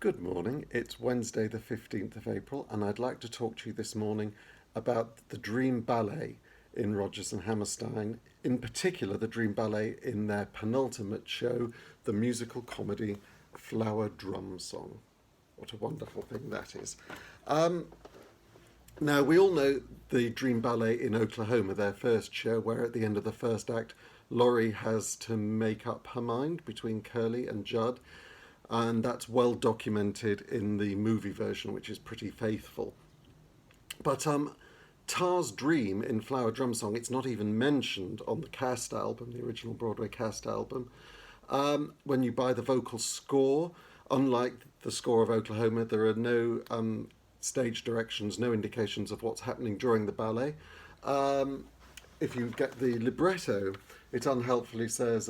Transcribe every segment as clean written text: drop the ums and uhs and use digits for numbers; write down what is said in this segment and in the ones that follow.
Good morning. It's Wednesday, the 15th of April, and I'd like to talk to you this morning about the Dream Ballet in Rodgers and Hammerstein, in particular the Dream Ballet in their penultimate show, the musical comedy Flower Drum Song. What a wonderful thing that is. Now, we all know the Dream Ballet in Oklahoma, their first show, where at the end of the first act, Laurie has to make up her mind between Curly and Judd. And that's well documented in the movie version, which is pretty faithful. But Tar's dream in Flower Drum Song, it's not even mentioned on the cast album, the original Broadway cast album. When you buy the vocal score, unlike the score of Oklahoma, there are no stage directions, no indications of what's happening during the ballet. If you get the libretto, it unhelpfully says,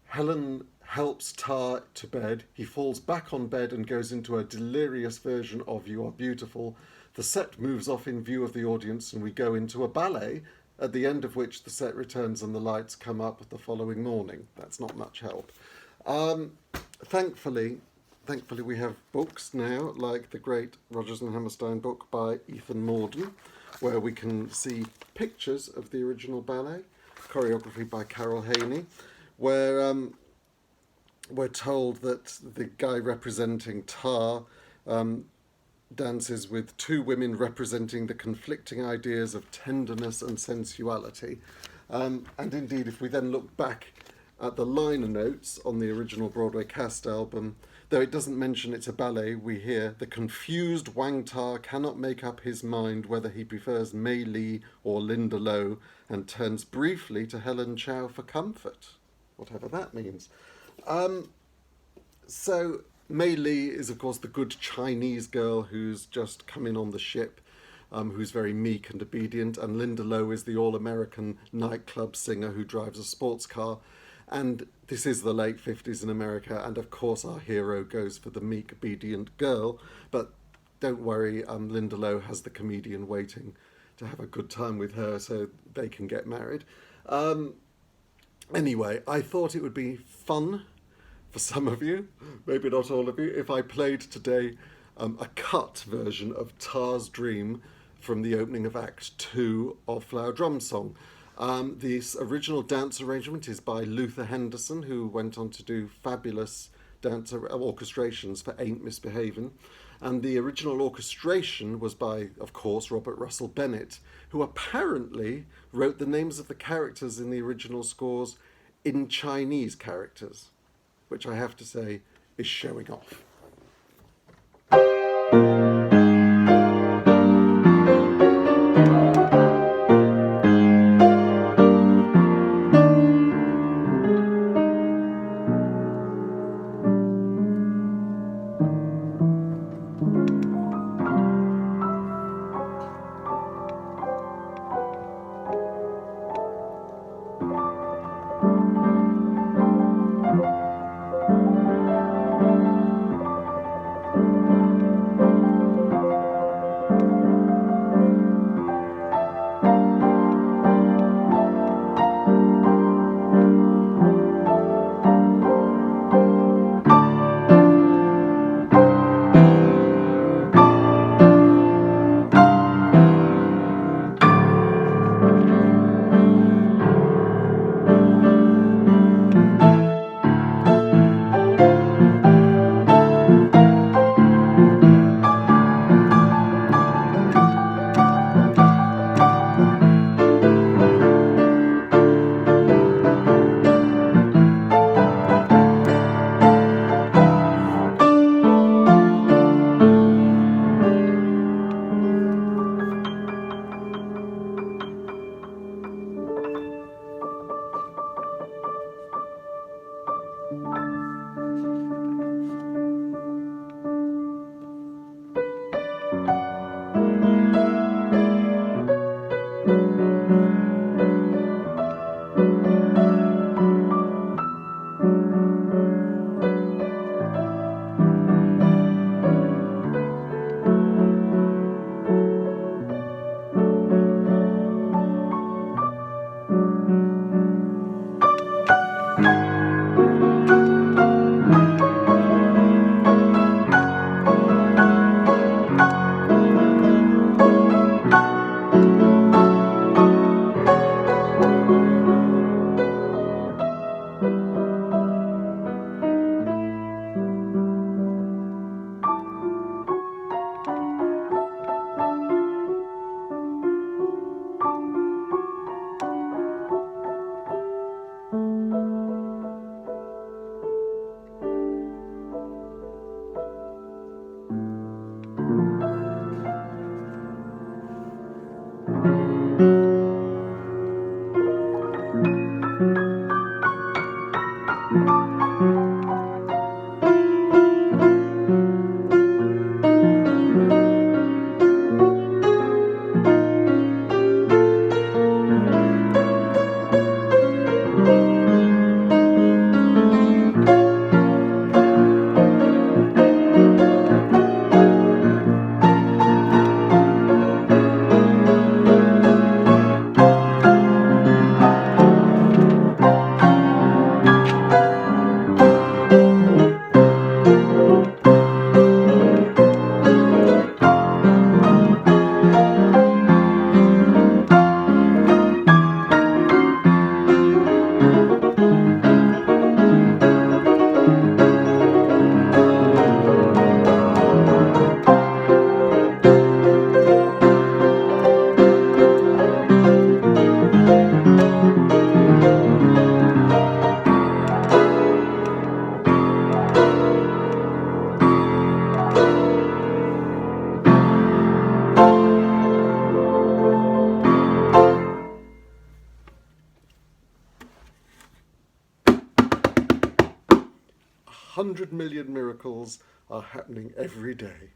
Helen helps Tar to bed. He falls back on bed and goes into a delirious version of You Are Beautiful. The set moves off in view of the audience and we go into a ballet, at the end of which the set returns and the lights come up the following morning. That's not much help. Thankfully we have books now, like the great Rodgers and Hammerstein book by Ethan Morden, where we can see pictures of the original ballet, choreography by Carol Haney, where we're told that the guy representing Tar dances with two women representing the conflicting ideas of tenderness and sensuality. And indeed, if we then look back at the liner notes on the original Broadway cast album, though it doesn't mention it's a ballet, we hear, the confused Wang Tar cannot make up his mind whether he prefers Mei Li or Linda Lo, and turns briefly to Helen Chow for comfort, whatever that means. So Mei Li is, of course, the good Chinese girl who's just come in on the ship, who's very meek and obedient, and Linda Lo is the all-American nightclub singer who drives a sports car. And this is the late 50s in America, and of course our hero goes for the meek, obedient girl. But don't worry, Linda Lo has the comedian waiting to have a good time with her so they can get married. Anyway, I thought it would be fun for some of you, maybe not all of you, if I played today a cut version of Tar's Dream from the opening of Act 2 of Flower Drum Song. This original dance arrangement is by Luther Henderson, who went on to do fabulous dance orchestrations for Ain't Misbehavin'. And the original orchestration was by, of course, Robert Russell Bennett, who apparently wrote the names of the characters in the original scores in Chinese characters, which I have to say is showing off. 100 million miracles are happening every day.